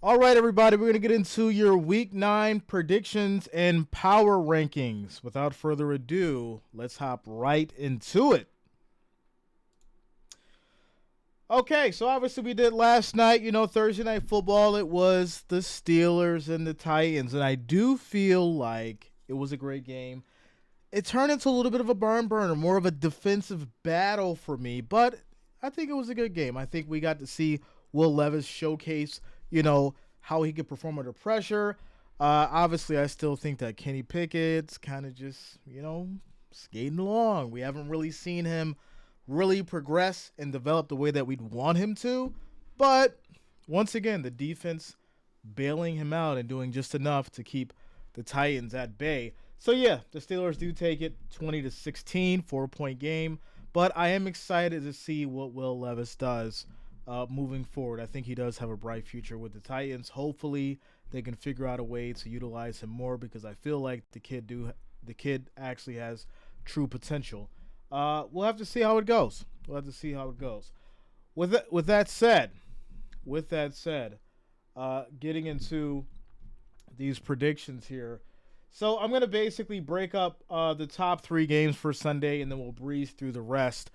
All right, everybody, we're going to get into your Week 9 predictions and power rankings. Without further ado, let's hop right into it. Okay, so obviously we did last night, Thursday Night Football. It was the Steelers and the Titans, and I do feel like it was a great game. It turned into a little bit of a barn burner, more of a defensive battle for me, but I think it was a good game. I think we got to see Will Levis showcase, how he could perform under pressure. Obviously, I still think that Kenny Pickett's kind of just, skating along. We haven't really seen him really progress and develop the way that we'd want him to. But once again, the defense bailing him out and doing just enough to keep the Titans at bay. So yeah, the Steelers do take it 20-16, 4-point game. But I am excited to see what Will Levis does moving forward. I think he does have a bright future with the Titans. Hopefully, they can figure out a way to utilize him more because I feel like the kid actually has true potential. We'll have to see how it goes. With that said, getting into these predictions here. So I'm going to basically break up the top 3 games for Sunday, and then we'll breeze through the rest.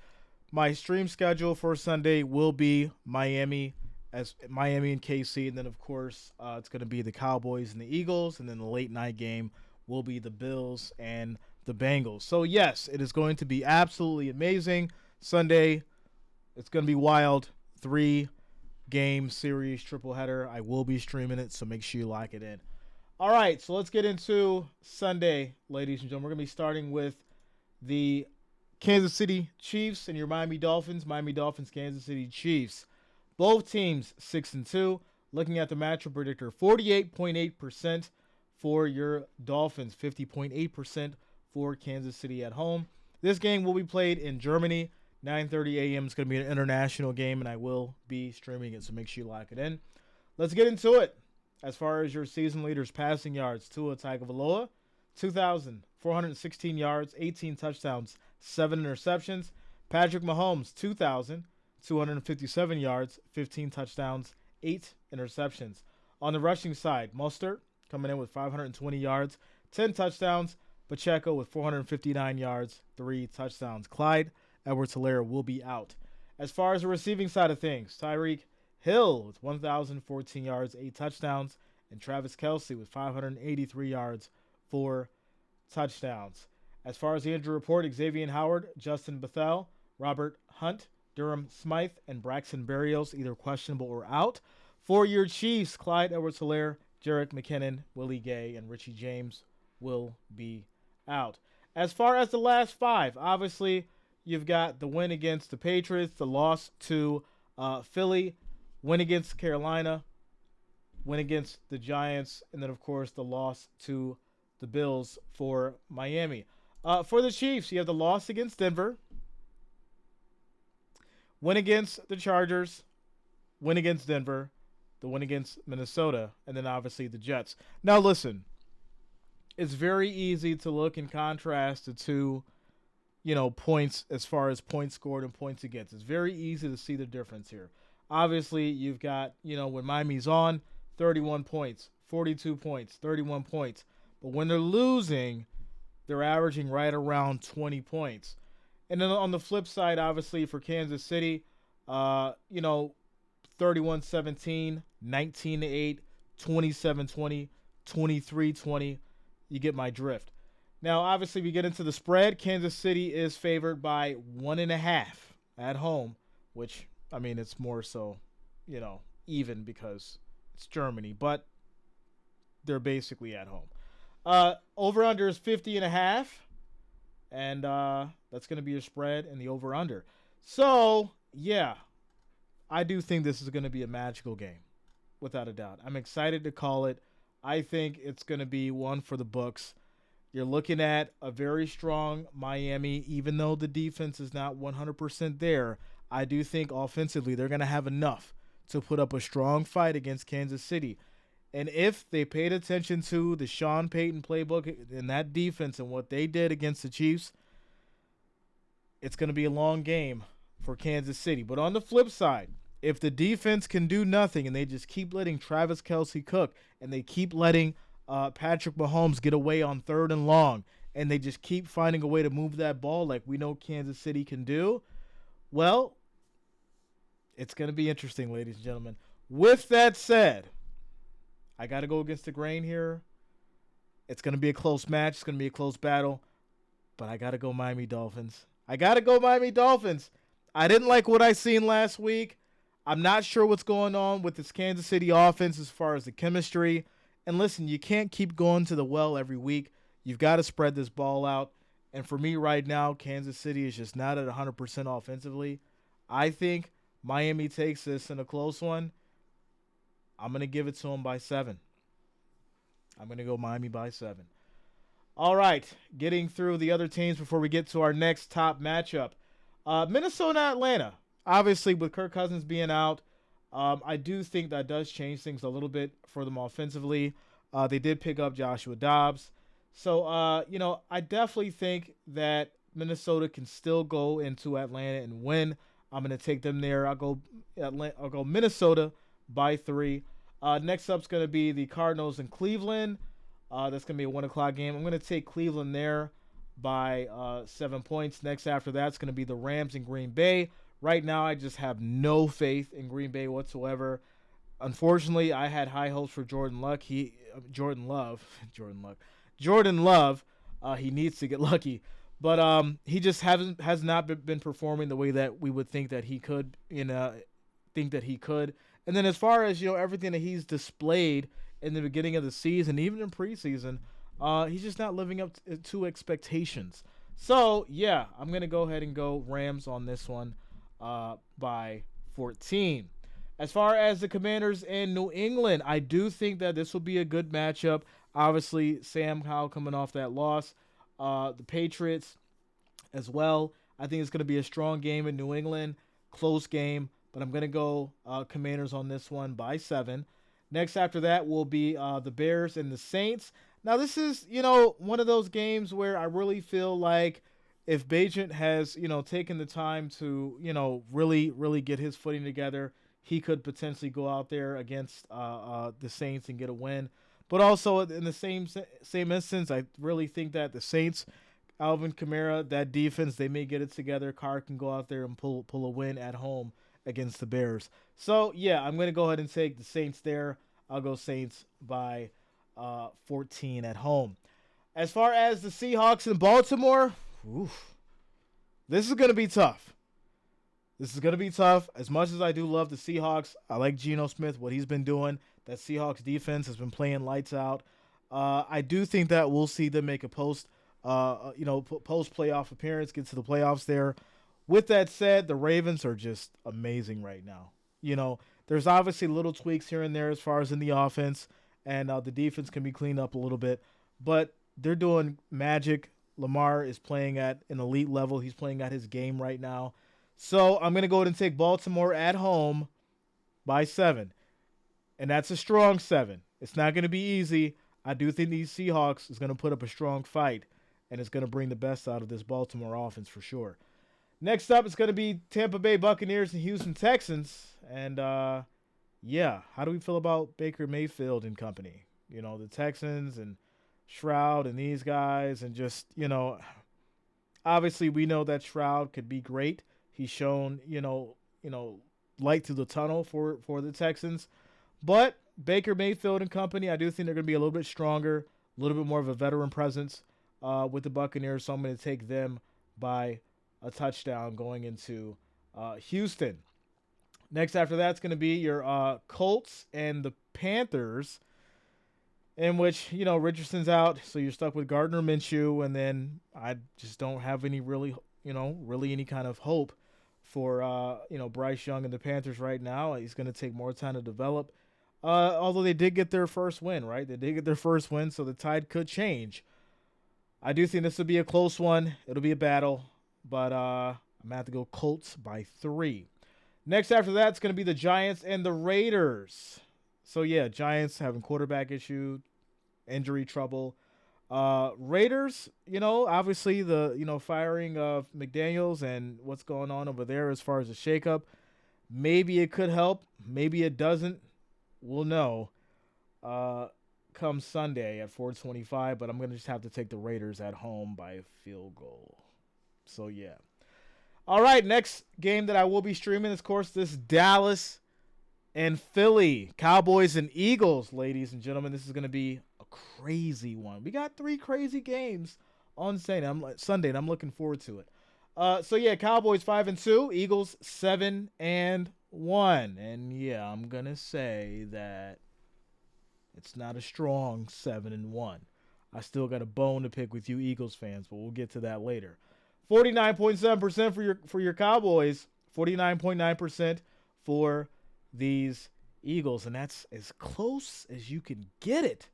My stream schedule for Sunday will be Miami and KC, and then, of course, it's going to be the Cowboys and the Eagles, and then the late night game will be the Bills and the Bengals. So, yes, it is going to be absolutely amazing. Sunday, it's going to be wild. 3-game series, triple header. I will be streaming it, so make sure you lock it in. All right, so let's get into Sunday, ladies and gentlemen. We're going to be starting with the Kansas City Chiefs and your Miami Dolphins. Miami Dolphins, Kansas City Chiefs. Both teams 6-2. Looking at the matchup predictor, 48.8% for your Dolphins, 50.8% for Kansas City at home. This game will be played in Germany. 9:30 a.m. It's going to be an international game, and I will be streaming it, so make sure you lock it in. Let's get into it. As far as your season leaders passing yards, Tua Tagovailoa, 2,416 yards, 18 touchdowns, 7 interceptions. Patrick Mahomes, 2,257 yards, 15 touchdowns, 8 interceptions. On the rushing side, Mostert coming in with 520 yards, 10 touchdowns. Pacheco with 459 yards, 3 touchdowns. Clyde Edwards-Helaire will be out. As far as the receiving side of things, Tyreek Hill with 1,014 yards, 8 touchdowns, and Travis Kelce with 583 yards, 4 touchdowns. As far as the injury report, Xavier Howard, Justin Bethel, Robert Hunt, Durham Smythe, and Braxton Berrios either questionable or out. For your Chiefs, Clyde Edwards-Helaire, Jerick McKinnon, Willie Gay, and Richie James will be out. As far as the last 5, obviously you've got the win against the Patriots, the loss to Philly, win against Carolina, win against the Giants, and then, of course, the loss to the Bills for Miami. For the Chiefs, you have the loss against Denver, win against the Chargers, win against Denver, the win against Minnesota, and then, obviously, the Jets. Now, listen, it's very easy to look and contrast the two, points as far as points scored and points against. It's very easy to see the difference here. Obviously, you've got, when Miami's on, 31 points, 42 points, 31 points. But when they're losing, they're averaging right around 20 points. And then on the flip side, obviously, for Kansas City, 31-17, 19-8, 27-20, 23-20. You get my drift. Now, obviously, we get into the spread. Kansas City is favored by 1.5 at home, which, it's more so, even because it's Germany, but they're basically at home. Over-under is 50.5, and that's going to be your spread and the over-under. So, yeah, I do think this is going to be a magical game, without a doubt. I'm excited to call it. I think it's going to be one for the books. You're looking at a very strong Miami, even though the defense is not 100% there. I do think offensively they're going to have enough to put up a strong fight against Kansas City. And if they paid attention to the Sean Payton playbook and that defense and what they did against the Chiefs, it's going to be a long game for Kansas City. But on the flip side, if the defense can do nothing and they just keep letting Travis Kelce cook and they keep letting Patrick Mahomes get away on 3rd and long and they just keep finding a way to move that ball like we know Kansas City can do, well, it's going to be interesting, ladies and gentlemen. With that said, I got to go against the grain here. It's going to be a close match. It's going to be a close battle. But I got to go Miami Dolphins. I didn't like what I seen last week. I'm not sure what's going on with this Kansas City offense as far as the chemistry. And listen, you can't keep going to the well every week. You've got to spread this ball out. And for me right now, Kansas City is just not at 100% offensively. I think Miami takes this in a close one. I'm going to give it to them by 7. I'm going to go Miami by 7. All right, getting through the other teams before we get to our next top matchup. Minnesota, Atlanta. Obviously, with Kirk Cousins being out, I do think that does change things a little bit for them offensively. They did pick up Joshua Dobbs. So, I definitely think that Minnesota can still go into Atlanta and win. I'm going to take them there. I'll go Minnesota by 3. Next up is going to be the Cardinals and Cleveland. That's going to be a 1 o'clock game. I'm going to take Cleveland there by 7 points. Next after that is going to be the Rams and Green Bay. Right now, I just have no faith in Green Bay whatsoever. Unfortunately, I had high hopes for Jordan Love. He needs to get lucky, but he just has not been performing the way that we would think that he could. And then as far as everything that he's displayed in the beginning of the season, even in preseason, he's just not living up to expectations. So yeah, I'm gonna go ahead and go Rams on this one by 14. As far as the Commanders in New England, I do think that this will be a good matchup. Obviously, Sam Howell coming off that loss. The Patriots as well. I think it's going to be a strong game in New England. Close game, but I'm going to go Commanders on this one by 7. Next after that will be the Bears and the Saints. Now, this is, one of those games where I really feel like if Bajent has, taken the time to, really get his footing together, he could potentially go out there against the Saints and get a win. But also in the same instance, I really think that the Saints, Alvin Kamara, that defense, they may get it together. Carr can go out there and pull a win at home against the Bears. So, yeah, I'm going to go ahead and take the Saints there. I'll go Saints by 14 at home. As far as the Seahawks in Baltimore, this is going to be tough. As much as I do love the Seahawks, I like Geno Smith, what he's been doing. That Seahawks defense has been playing lights out. I do think that we'll see them make a post playoff appearance, get to the playoffs there. With that said, the Ravens are just amazing right now. There's obviously little tweaks here and there as far as in the offense, and the defense can be cleaned up a little bit, but they're doing magic. Lamar is playing at an elite level. He's playing at his game right now. So I'm going to go ahead and take Baltimore at home by 7. And that's a strong 7. It's not going to be easy. I do think these Seahawks is going to put up a strong fight, and it's going to bring the best out of this Baltimore offense for sure. Next up, it's going to be Tampa Bay Buccaneers and Houston Texans. And, how do we feel about Baker Mayfield and company? The Texans and Stroud and these guys, and just, obviously we know that Stroud could be great. He's shown, light through the tunnel for the Texans. But Baker Mayfield and company, I do think they're going to be a little bit stronger, a little bit more of a veteran presence with the Buccaneers. So I'm going to take them by a touchdown going into Houston. Next after that's going to be your Colts and the Panthers, in which, Richardson's out. So you're stuck with Gardner Minshew. And then I just don't have any really any kind of hope for, Bryce Young and the Panthers right now. He's going to take more time to develop. Although they did get their first win, right? They did get their first win, so the tide could change. I do think this will be a close one. It'll be a battle, but I'm going to have to go Colts by 3. Next after that, it's going to be the Giants and the Raiders. So, yeah, Giants having quarterback issue, injury trouble. Raiders, obviously the, firing of McDaniels and what's going on over there as far as the shakeup Maybe it could help. Maybe it doesn't. We'll know come Sunday at 4:25. But I'm going to just have to take the Raiders at home by a field goal. So, yeah. All right, next game that I will be streaming is, of course, this Dallas and Philly, Cowboys and Eagles, ladies and gentlemen. This is going to be a crazy one. We got 3 crazy games on Sunday, and I'm looking forward to it. So yeah, Cowboys 5-2, Eagles 7-1, and yeah, I'm gonna say that it's not a strong 7-1. I still got a bone to pick with you Eagles fans, but we'll get to that later. 49.7% for your Cowboys, 49.9% for these Eagles, and that's as close as you can get it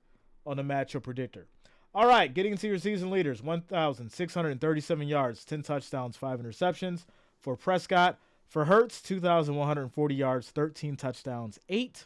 on a matchup predictor. All right, getting into your season leaders, 1,637 yards, 10 touchdowns, 5 interceptions for Prescott. For Hurts, 2,140 yards, 13 touchdowns, 8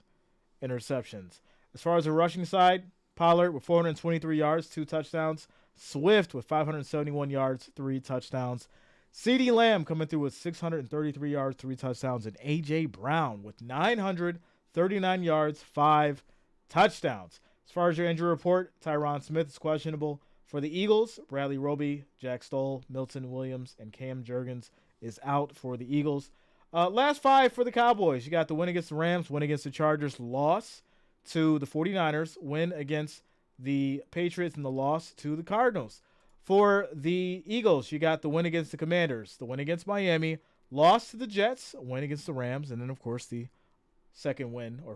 interceptions. As far as the rushing side, Pollard with 423 yards, 2 touchdowns. Swift with 571 yards, 3 touchdowns. CeeDee Lamb coming through with 633 yards, 3 touchdowns. And A.J. Brown with 939 yards, 5 touchdowns. As far as your injury report, Tyron Smith is questionable. For the Eagles, Bradley Roby, Jack Stoll, Milton Williams, and Cam Jurgens is out for the Eagles. Last 5 for the Cowboys. You got the win against the Rams, win against the Chargers, loss to the 49ers, win against the Patriots, and the loss to the Cardinals. For the Eagles, you got the win against the Commanders, the win against Miami, loss to the Jets, win against the Rams, and then, of course, the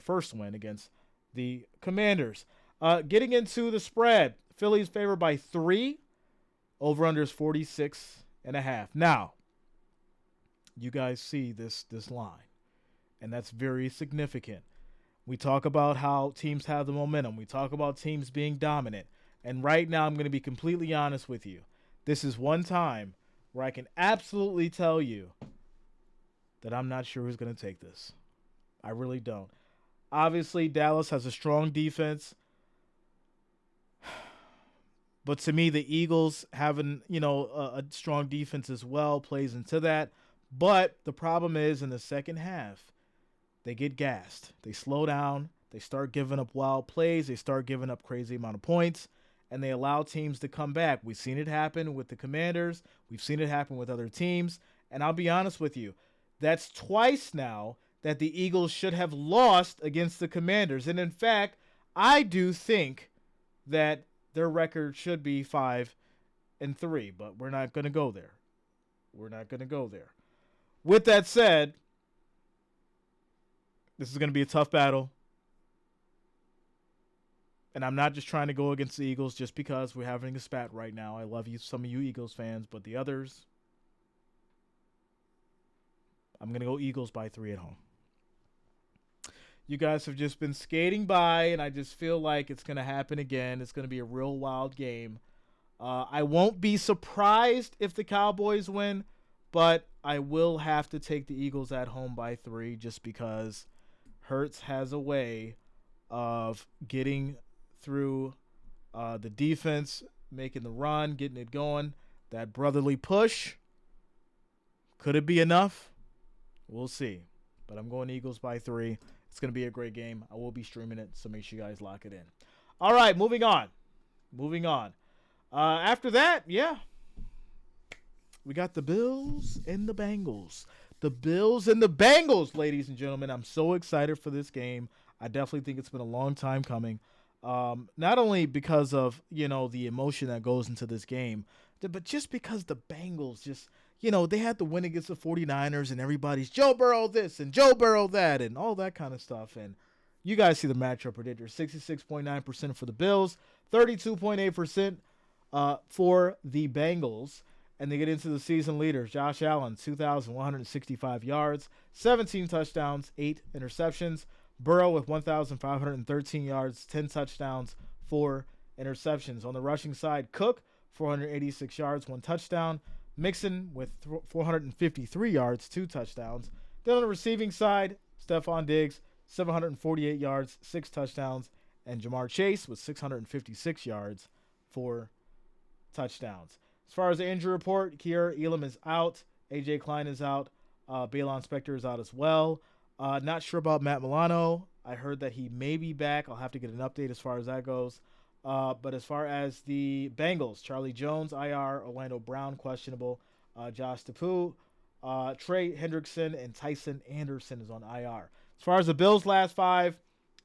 first win against the Commanders. Getting into the spread, Philly's favored by 3. Over-under is 46.5. Now, you guys see this line, and that's very significant. We talk about how teams have the momentum. We talk about teams being dominant. And right now, I'm going to be completely honest with you. This is one time where I can absolutely tell you that I'm not sure who's going to take this. I really don't. Obviously, Dallas has a strong defense. But to me, the Eagles having, a strong defense as well plays into that. But the problem is in the second half, they get gassed. They slow down. They start giving up wild plays. They start giving up crazy amount of points. And they allow teams to come back. We've seen it happen with the Commanders. We've seen it happen with other teams. And I'll be honest with you, that's twice now that the Eagles should have lost against the Commanders. And in fact, I do think that their record should be 5-3, but we're not going to go there. With that said, this is going to be a tough battle. And I'm not just trying to go against the Eagles just because we're having a spat right now. I love you, some of you Eagles fans, but the others, I'm going to go Eagles by 3 at home. You guys have just been skating by, and I just feel like it's going to happen again. It's going to be a real wild game. I won't be surprised if the Cowboys win, but I will have to take the Eagles at home by 3 just because Hurts has a way of getting through the defense, making the run, getting it going. That brotherly push, could it be enough? We'll see. But I'm going Eagles by 3. It's going to be a great game. I will be streaming it, so make sure you guys lock it in. All right, moving on. After that, yeah, we got the Bills and the Bengals. The Bills and the Bengals, ladies and gentlemen. I'm so excited for this game. I definitely think it's been a long time coming. Not only because of, the emotion that goes into this game, but just because the Bengals just, they had to win against the 49ers and everybody's Joe Burrow this and Joe Burrow that and all that kind of stuff. And you guys see the matchup predictor, 66.9% for the Bills, 32.8% for the Bengals. And they get into the season leaders. Josh Allen, 2,165 yards, 17 touchdowns, 8 interceptions. Burrow with 1,513 yards, 10 touchdowns, 4 interceptions. On the rushing side, Cook, 486 yards, 1 touchdown. Mixon with 453 yards, 2 touchdowns. Then on the receiving side, Stephon Diggs, 748 yards, 6 touchdowns. And Jamar Chase with 656 yards, 4 touchdowns. As far as the injury report, Kier Elam is out. A.J. Klein is out. Balon Spector is out as well. Not sure about Matt Milano. I heard that he may be back. I'll have to get an update as far as that goes. But as far as the Bengals, Charlie Jones, IR, Orlando Brown, questionable. Josh Tapu, Trey Hendrickson, and Tyson Anderson is on IR. As far as the Bills' last five,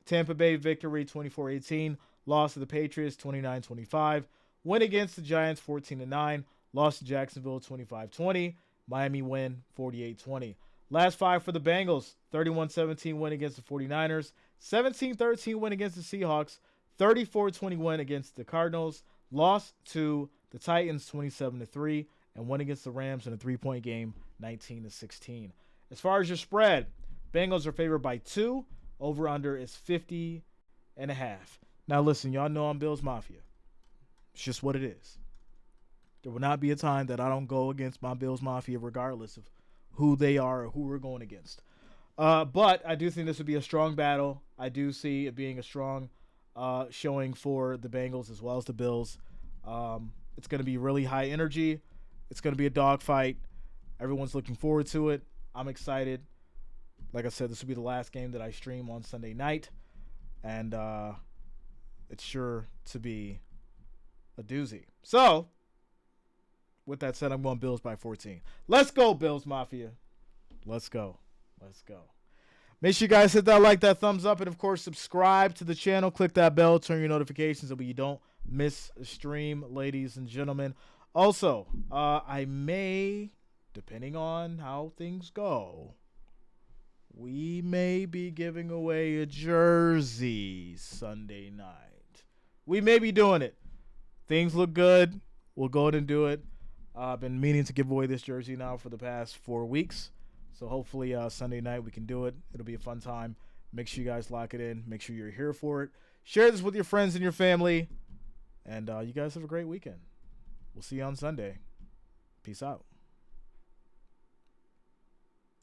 Tampa Bay victory 24-18, loss to the Patriots 29-25, win against the Giants 14-9, loss to Jacksonville 25-20, Miami win 48-20. Last five for the Bengals, 31-17 win against the 49ers, 17-13 win against the Seahawks, 34-20 win against the Cardinals, loss to the Titans 27-3, and win against the Rams in a 3-point game 19-16. As far as your spread, Bengals are favored by 2. Over-under is 50.5. Now listen, y'all know I'm Bills Mafia. It's just what it is. There will not be a time that I don't go against my Bills Mafia regardless of who they are or who we're going against. But I do think this would be a strong battle. I do see it being a strong showing for the Bengals as well as the Bills. It's going to be really high energy. It's going to be a dogfight. Everyone's looking forward to it. I'm excited. Like I said, this will be the last game that I stream on Sunday night. And it's sure to be a doozy. So, with that said, I'm going Bills by 14. Let's go, Bills Mafia. Let's go. Let's go. Make sure you guys hit that like, that thumbs up, and, of course, subscribe to the channel. Click that bell. Turn your notifications so you don't miss a stream, ladies and gentlemen. Also, I may, depending on how things go, we may be giving away a jersey Sunday night. We may be doing it. Things look good. We'll go ahead and do it. I've been meaning to give away this jersey now for the past 4 weeks. So hopefully Sunday night we can do it. It'll be a fun time. Make sure you guys lock it in. Make sure you're here for it. Share this with your friends and your family. And you guys have a great weekend. We'll see you on Sunday. Peace out.